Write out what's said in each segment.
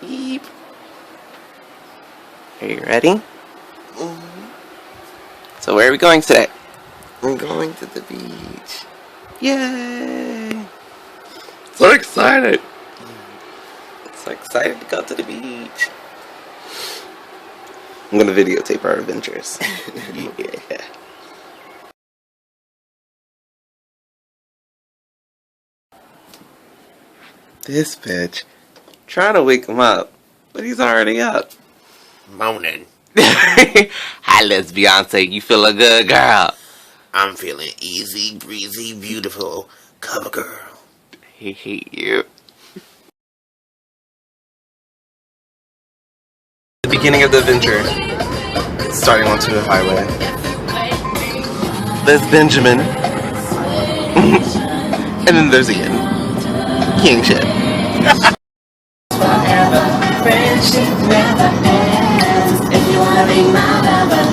Beep. Are you ready? So where are we going today? We're going to the beach. Yay! So excited! So excited to go to the beach. I'm gonna videotape our adventures. Yeah. This bitch. Trying to wake him up, but he's already up. Moaning. Hi, Les Beyonce. You feeling good, girl? I'm feeling easy, breezy, beautiful. Cover girl. He hate you. The beginning of the adventure. Starting onto the highway. There's Benjamin. And then there's Ian. King shit. Friendship never ends. If you wanna be my lover,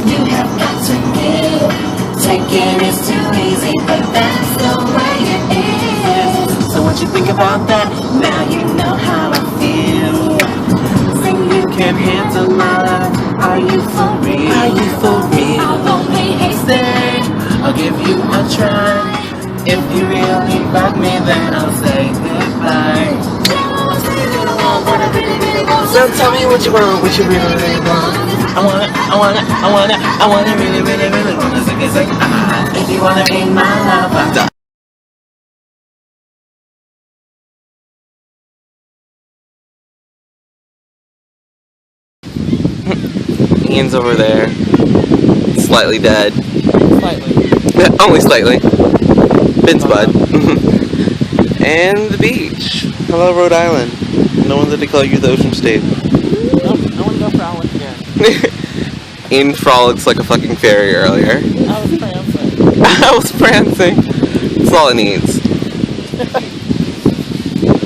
you have got to give. Taking is too easy, but that's the way it is. So what you think about that? Now you know how I feel. Think you can handle my love? Are you for real? Are you for real? I won't be hasty. I'll give you a try. If you really love me, then I'll say goodbye. So tell me what you want, what you really want. I wanna really wanna say, if you wanna be my lover. Ian's over there. Slightly dead. Slightly. Only slightly. Ben's bud. And the beach. Hello, Rhode Island. No one that declare you the ocean state. Nope, I want to go for Allen again. Ian frolics like a fucking fairy earlier. I was prancing. I was prancing. That's all it needs.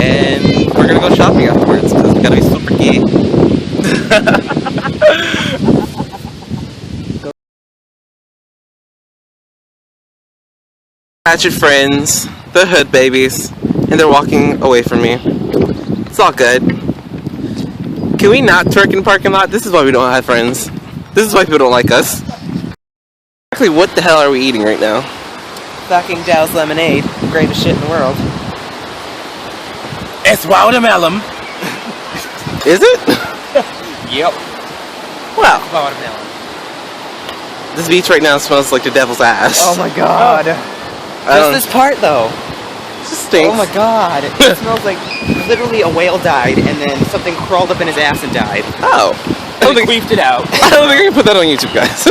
And we're gonna go shopping afterwards because we gotta be super geek. Hatchet friends, the hood babies, and they're walking away from me. It's all good. Can we not twerk in the parking lot? This is why we don't have friends. This is why people don't like us. Exactly what the hell are we eating right now? Fucking Dow's lemonade. Greatest shit in the world. It's watermelon. Is it? Yep. Well, Watermelon. this beach right now smells like the devil's ass. Oh my god. Just this part though. It just stinks. Oh my god. It smells like literally a whale died and then something crawled up in his ass and died. Oh. I don't think Queefed it out. I don't think I can put that on YouTube, guys.